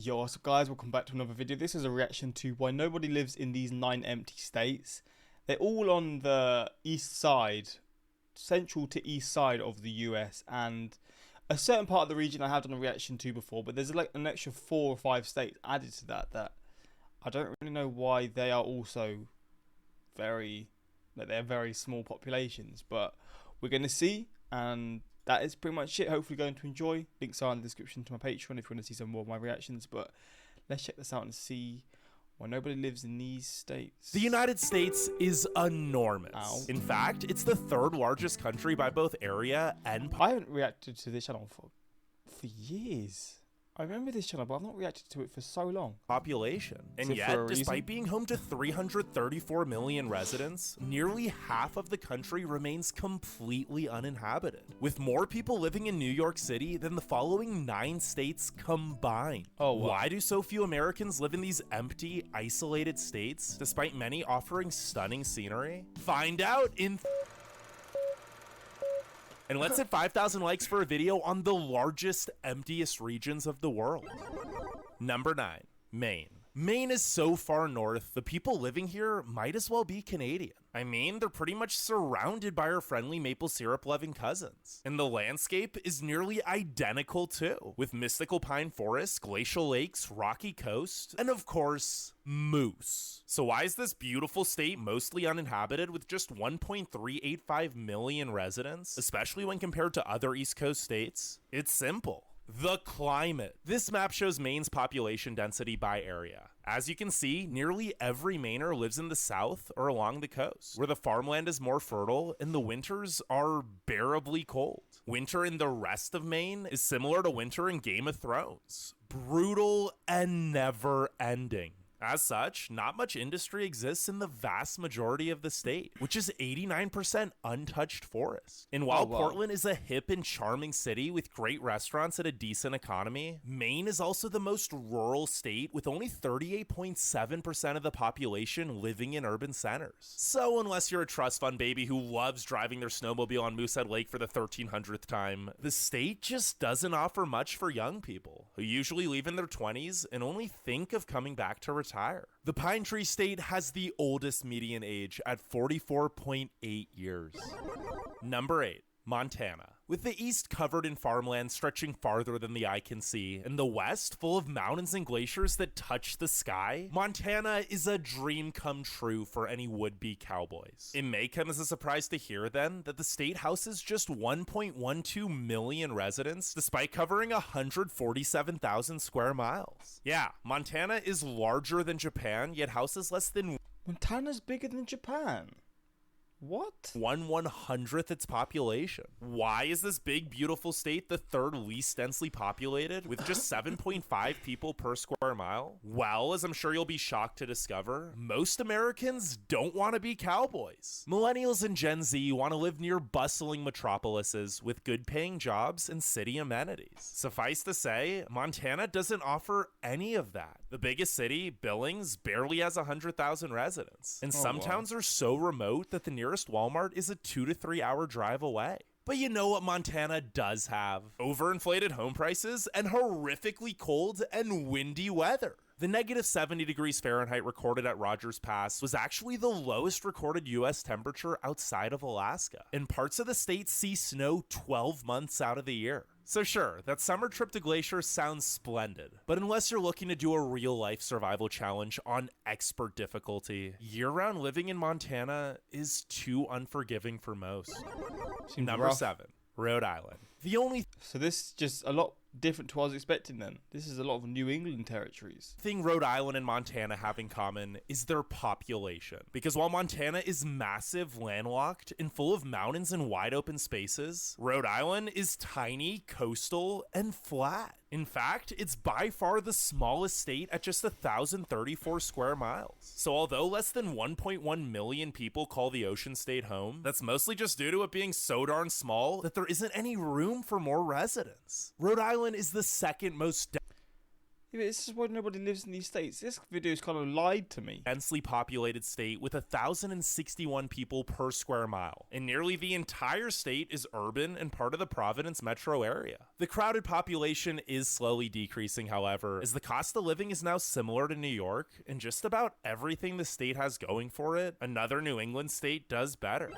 Yo, what's up guys, welcome back to another video. This is a reaction to why nobody lives in these 9 empty states. They're all on the east side, central to east side of the US, and a certain part of the region I have done a reaction to before, but there's like an extra 4 or 5 states added to that I don't really know why they are also they're very small populations, but we're going to see, and that is pretty much it. Hopefully going to enjoy. Links are in the description to my Patreon if you want to see some more of my reactions. But let's check this out and see why nobody lives in these states. The United States is enormous. Ow. In fact, it's the third largest country by both area and I haven't reacted to this channel for years. I remember this channel, but I've not reacted to it for so long. population. And it yet, for a despite reason? being home to 334 million residents, nearly half of the country remains completely uninhabited, with more people living in New York City than the following 9 states combined. Oh, wow. Why do so few Americans live in these empty, isolated states, despite many offering stunning scenery? Find out in... And let's hit 5,000 likes for a video on the largest, emptiest regions of the world. Number 9, Maine. Maine is so far north, the people living here might as well be Canadian. I mean, they're pretty much surrounded by our friendly maple syrup loving cousins. And the landscape is nearly identical too, with mystical pine forests, glacial lakes, rocky coast, and of course, moose. So why is this beautiful state mostly uninhabited with just 1.385 million residents, especially when compared to other East Coast states? It's simple. The climate. This map shows Maine's population density by area. As you can see, nearly every Mainer lives in the south or along the coast, where the farmland is more fertile and the winters are bearably cold. Winter in the rest of Maine is similar to winter in Game of Thrones. Brutal and never ending. As such, not much industry exists in the vast majority of the state, which is 89% untouched forest. And while wow. Portland is a hip and charming city with great restaurants and a decent economy, Maine is also the most rural state with only 38.7% of the population living in urban centers. So unless you're a trust fund baby who loves driving their snowmobile on Moosehead Lake for the 1300th time, the state just doesn't offer much for young people, who usually leave in their 20s and only think of coming back to retire. The Pine Tree State has the oldest median age at 44.8 years. Number 8, Montana. With the east covered in farmland stretching farther than the eye can see, and the west full of mountains and glaciers that touch the sky, Montana is a dream come true for any would-be cowboys. It may come as a surprise to hear, then, that the state houses just 1.12 million residents, despite covering 147,000 square miles. Yeah, Montana is larger than Japan, yet houses less than Montana's bigger than Japan. What? 1/100th its population. Why is this big, beautiful state the third least densely populated, with just 7.5 people per square mile? Well, as I'm sure you'll be shocked to discover, most Americans don't want to be cowboys. Millennials and Gen Z want to live near bustling metropolises with good-paying jobs and city amenities. Suffice to say, Montana doesn't offer any of that. The biggest city, Billings, barely has 100,000 residents, and some towns are so remote that the nearest Walmart is a 2 to 3 hour drive away. But you know what Montana does have? Overinflated home prices and horrifically cold and windy weather. The negative 70 degrees Fahrenheit recorded at Rogers Pass was actually the lowest recorded US temperature outside of Alaska, and parts of the state see snow 12 months out of the year. So sure, that summer trip to Glacier sounds splendid, but unless you're looking to do a real-life survival challenge on expert difficulty, year-round living in Montana is too unforgiving for most. Seems Number rough. 7, Rhode Island. The only So this is just a lot different to what I was expecting then. This is a lot of New England territories. thing Rhode Island and Montana have in common is their population. Because while Montana is massive, landlocked, and full of mountains and wide open spaces, Rhode Island is tiny, coastal, and flat. In fact, it's by far the smallest state at just 1,034 square miles. So although less than 1.1 million people call the Ocean State home, that's mostly just due to it being so darn small that there isn't any room for more residents. Rhode Island is the second most Yeah, it's just why nobody lives in these states. This video's kind of lied to me. Densely populated state with 1,061 people per square mile, and nearly the entire state is urban and part of the Providence metro area. The crowded population is slowly decreasing, however, as the cost of living is now similar to New York, and just about everything the state has going for it, another New England state does better.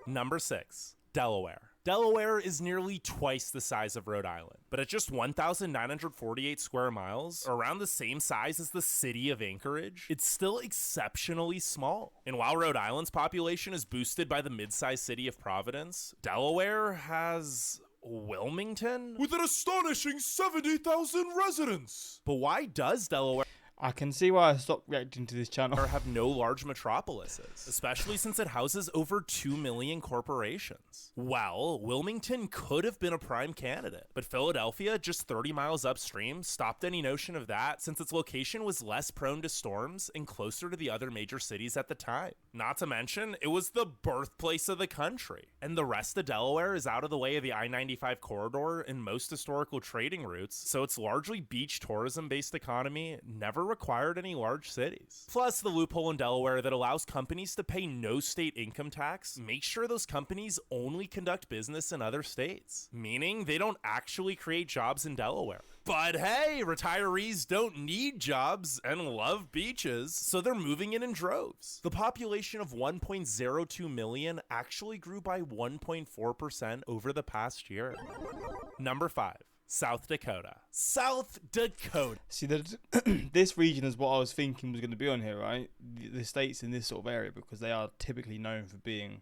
Number 6, Delaware. Delaware is nearly twice the size of Rhode Island, but at just 1,948 square miles, around the same size as the city of Anchorage, it's still exceptionally small. And while Rhode Island's population is boosted by the mid-sized city of Providence, Delaware has Wilmington with an astonishing 70,000 residents. But why does Delaware I can see why I stopped reacting to this channel. have no large metropolises, especially since it houses over 2 million corporations? Well, Wilmington could have been a prime candidate, but Philadelphia, just 30 miles upstream, stopped any notion of that since its location was less prone to storms and closer to the other major cities at the time. Not to mention, it was the birthplace of the country, and the rest of Delaware is out of the way of the I-95 corridor and most historical trading routes, so its largely beach tourism-based economy never required any large cities. Plus, the loophole in Delaware that allows companies to pay no state income tax makes sure those companies only conduct business in other states, meaning they don't actually create jobs in Delaware. But hey, retirees don't need jobs and love beaches, so they're moving in droves. The population of 1.02 million actually grew by 1.4% over the past year. Number 5. South Dakota. South Dakota. See, this region is what I was thinking was going to be on here, right? The states in this sort of area, because they are typically known for being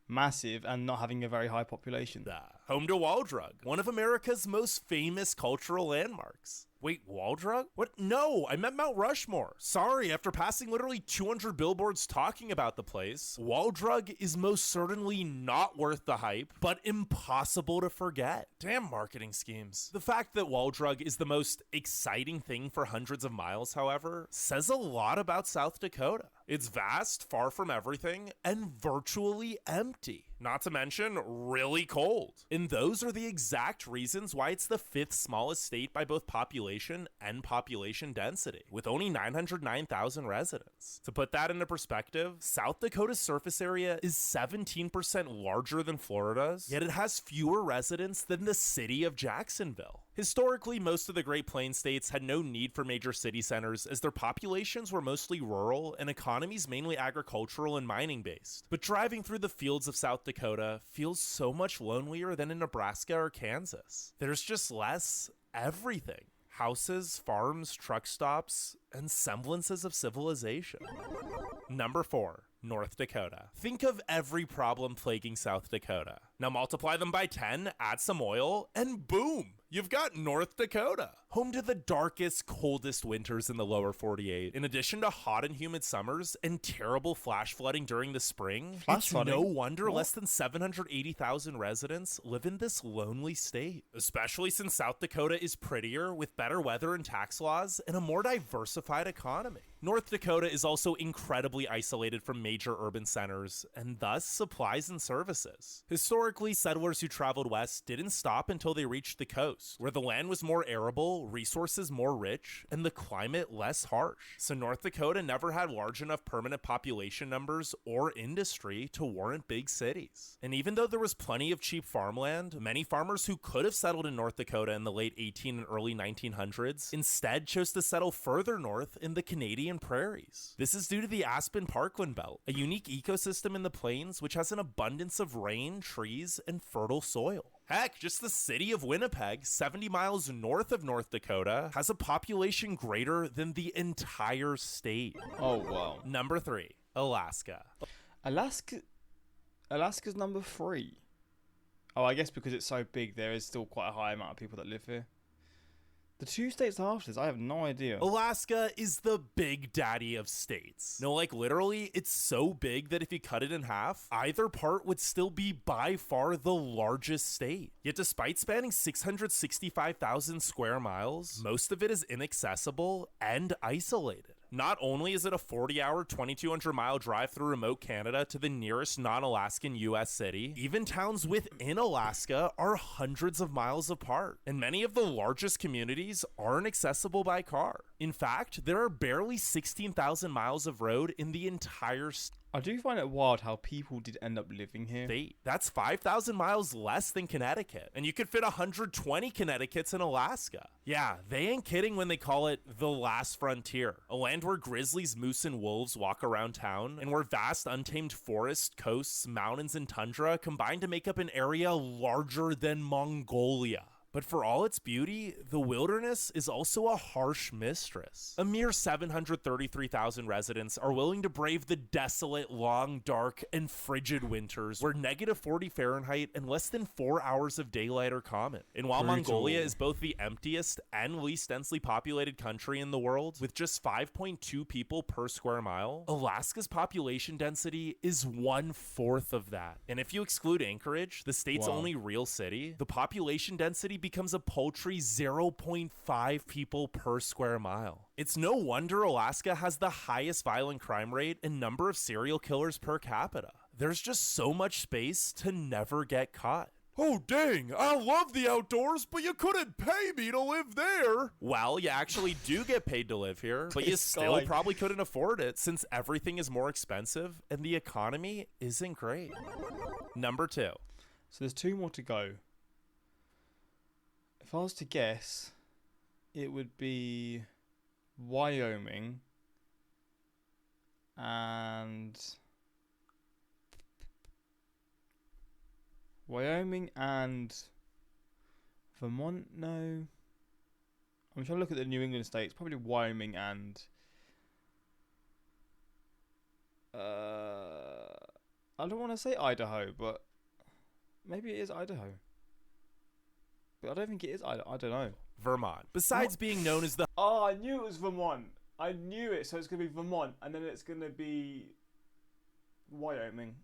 massive and not having a very high population. Home to Wall Drug, one of America's most famous cultural landmarks. Wait, Wall Drug? What? No, I meant Mount Rushmore. Sorry, after passing literally 200 billboards talking about the place, Wall Drug is most certainly not worth the hype, but impossible to forget. Damn marketing schemes. The fact that Wall Drug is the most exciting thing for hundreds of miles, however, says a lot about South Dakota. It's vast, far from everything, and virtually empty. Not to mention, really cold. And those are the exact reasons why it's the 5th smallest state by both population and population density, with only 909,000 residents. To put that into perspective, South Dakota's surface area is 17% larger than Florida's, yet it has fewer residents than the city of Jacksonville. Historically, most of the Great Plains states had no need for major city centers as their populations were mostly rural and economies mainly agricultural and mining based. But driving through the fields of South Dakota feels so much lonelier than in Nebraska or Kansas. There's just less everything. Houses, farms, truck stops, and semblances of civilization. Number 4. North Dakota. Think of every problem plaguing South Dakota. Now multiply them by 10, add some oil, and boom! You've got North Dakota, home to the darkest, coldest winters in the lower 48. In addition to hot and humid summers and terrible flash flooding during the spring, it's no wonder less than 780,000 residents live in this lonely state. Especially since South Dakota is prettier, with better weather and tax laws, and a more diversified economy. North Dakota is also incredibly isolated from major urban centers, and thus supplies and services. Historically, settlers who traveled west didn't stop until they reached the coast, where the land was more arable, resources more rich, and the climate less harsh. So North Dakota never had large enough permanent population numbers or industry to warrant big cities. And even though there was plenty of cheap farmland, many farmers who could have settled in North Dakota in the late 18 and early 1900s instead chose to settle further north in the Canadian prairies. This is due to the Aspen Parkland Belt, a unique ecosystem in the plains which has an abundance of rain, trees, and fertile soil. Heck, just the city of Winnipeg, 70 miles north of North Dakota, has a population greater than the entire state. Oh, wow. Number 3, Alaska. Alaska's number 3. Oh, I guess because it's so big, there is still quite a high amount of people that live here. The 2 states after this, I have no idea. Alaska is the big daddy of states. No, like literally, it's so big that if you cut it in half, either part would still be by far the largest state. Yet despite spanning 665,000 square miles, most of it is inaccessible and isolated. Not only is it a 40-hour, 2,200-mile drive through remote Canada to the nearest non-Alaskan U.S. city, even towns within Alaska are hundreds of miles apart, and many of the largest communities aren't accessible by car. In fact, there are barely 16,000 miles of road in the entire state. I do find it wild how people did end up living here. That's 5,000 miles less than Connecticut, and you could fit 120 Connecticut's in Alaska. Yeah, they ain't kidding when they call it the last frontier, a land where grizzlies, moose, and wolves walk around town, and where vast untamed forests, coasts, mountains, and tundra combine to make up an area larger than Mongolia. But for all its beauty, the wilderness is also a harsh mistress. A mere 733,000 residents are willing to brave the desolate, long, dark, and frigid winters where -40 Fahrenheit and less than 4 hours of daylight are common. And while Mongolia is both the emptiest and least densely populated country in the world, with just 5.2 people per square mile, Alaska's population density is 1/4 of that. And if you exclude Anchorage, the state's only real city, the population density becomes a paltry 0.5 people per square mile. It's no wonder Alaska has the highest violent crime rate and number of serial killers per capita. There's just so much space to never get caught. Oh dang, I love the outdoors, but you couldn't pay me to live there. Well, you actually do get paid to live here, but you still probably couldn't afford it since everything is more expensive and the economy isn't great. Number 2. So there's 2 more to go. If I was to guess, it would be Wyoming and Vermont. No, I'm trying to look at the New England states. Probably Wyoming and I don't want to say Idaho, but maybe it is Idaho. But I don't think it is. I don't know. Vermont. Besides being known as the... Oh, I knew it was Vermont. I knew it. So it's going to be Vermont. And then it's going to be Wyoming.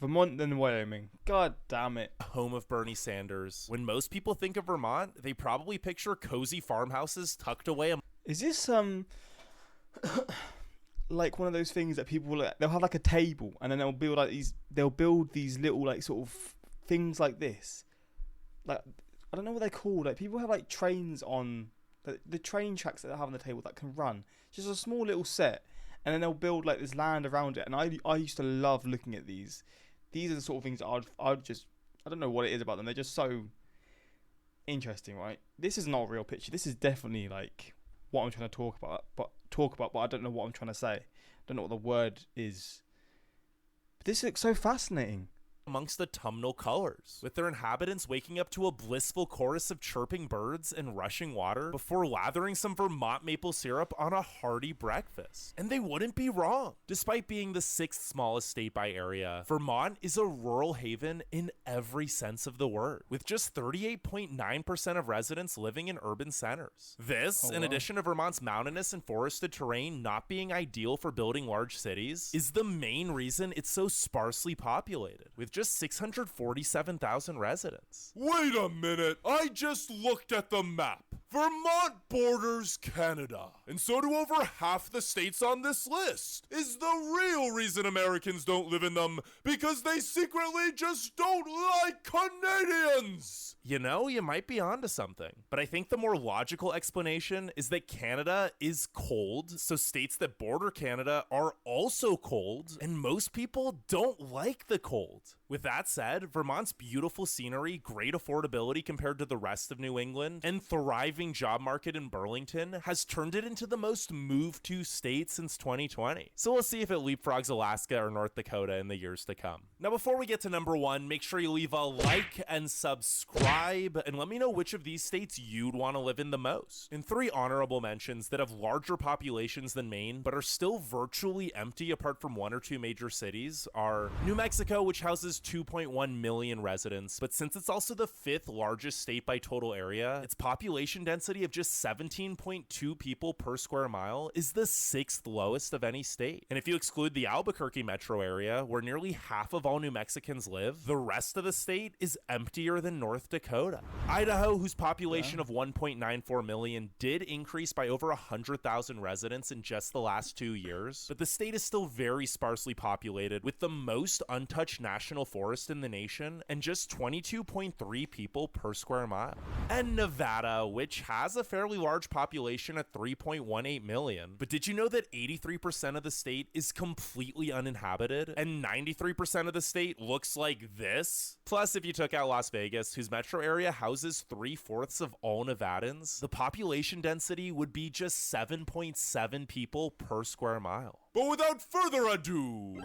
Vermont, then Wyoming. God damn it. Home of Bernie Sanders. When most people think of Vermont, they probably picture cozy farmhouses tucked away. Is this like one of those things that people... They'll have like a table. And then they'll build like these... They'll build these little like sort of things like this. Like... I don't know what they're called. Like people have like trains on the train tracks that they have on the table that can run. Just a small little set, and then they'll build like this land around it. And I used to love looking at these. These are the sort of things that I'd just I don't know what it is about them. They're just so interesting, right? This is not a real picture. This is definitely like what I'm trying to talk about, but I don't know what I'm trying to say. I don't know what the word is. But this looks so fascinating. Amongst autumnal colors, with their inhabitants waking up to a blissful chorus of chirping birds and rushing water before lathering some Vermont maple syrup on a hearty breakfast. And they wouldn't be wrong. Despite being the 6th smallest state by area, Vermont is a rural haven in every sense of the word, with just 38.9% of residents living in urban centers. This, in addition to Vermont's mountainous and forested terrain not being ideal for building large cities, is the main reason it's so sparsely populated, with just 647,000 residents. Wait a minute, I just looked at the map. Vermont borders Canada, and so do over half the states on this list. Is the real reason Americans don't live in them because they secretly just don't like Canadians? You know, you might be onto something. But I think the more logical explanation is that Canada is cold, so states that border Canada are also cold, and most people don't like the cold. With that said, Vermont's beautiful scenery, great affordability compared to the rest of New England, and thriving job market in Burlington has turned it into the most moved to state since 2020. So we'll see if it leapfrogs Alaska or North Dakota in the years to come. Now, before we get to number 1, make sure you leave a like and subscribe, and let me know which of these states you'd want to live in the most. And 3 honorable mentions that have larger populations than Maine, but are still virtually empty apart from 1 or 2 major cities are New Mexico, which houses 2.1 million residents, but since it's also the 5th largest state by total area, its population density of just 17.2 people per square mile is the 6th lowest of any state. And if you exclude the Albuquerque metro area, where nearly half of all New Mexicans live, the rest of the state is emptier than North Dakota. Idaho, whose population of 1.94 million did increase by over 100,000 residents in just the last 2 years, but the state is still very sparsely populated, with the most untouched national forest in the nation and just 22.3 people per square mile. And Nevada, which has a fairly large population at 3.18 million. But did you know that 83% of the state is completely uninhabited and 93% of the state looks like this? Plus, if you took out Las Vegas, whose metro area houses 3/4 of all Nevadans, the population density would be just 7.7 people per square mile. But without further ado,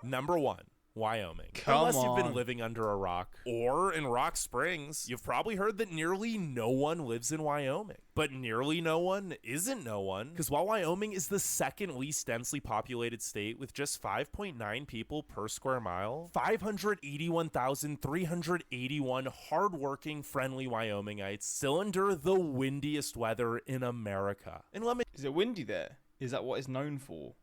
number 1. Wyoming. Unless you've been living under a rock or in Rock Springs, you've probably heard that nearly no one lives in Wyoming. But nearly no one isn't no one, because while Wyoming is the second least densely populated state with just 5.9 people per square mile, 581,381 hardworking, friendly Wyomingites still endure the windiest weather in America. And let me Is it windy there? Is that what it's known for?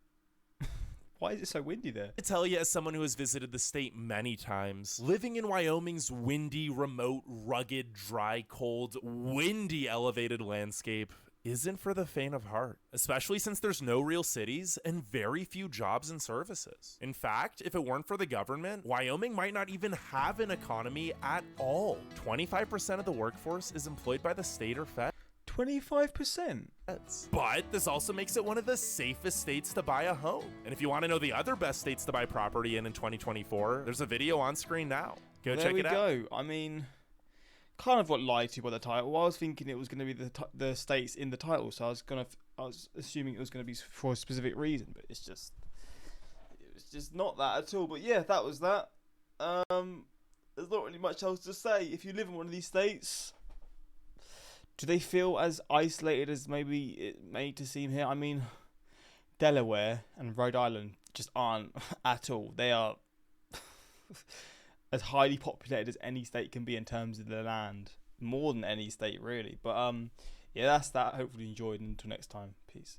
Why is it so windy there? I tell you, as someone who has visited the state many times, living in Wyoming's windy, remote, rugged, dry, cold, windy, elevated landscape isn't for the faint of heart, especially since there's no real cities and very few jobs and services. In fact, if it weren't for the government, Wyoming might not even have an economy at all. 25% of the workforce is employed by the state or feds. 25%? But this also makes it one of the safest states to buy a home. And if you want to know the other best states to buy property in 2024, there's a video on screen now. Go check it out. There we go. I mean, kind of got lied to by the title. I was thinking it was going to be the states in the title, so I was assuming it was going to be for a specific reason, but it was just not that at all. But yeah, that was that. There's not really much else to say. If you live in one of these states, do they feel as isolated as maybe it made to seem here? I mean, Delaware and Rhode Island just aren't at all. They are as highly populated as any state can be in terms of the land. More than any state, really. But yeah, that's that. Hopefully you enjoyed. Until next time. Peace.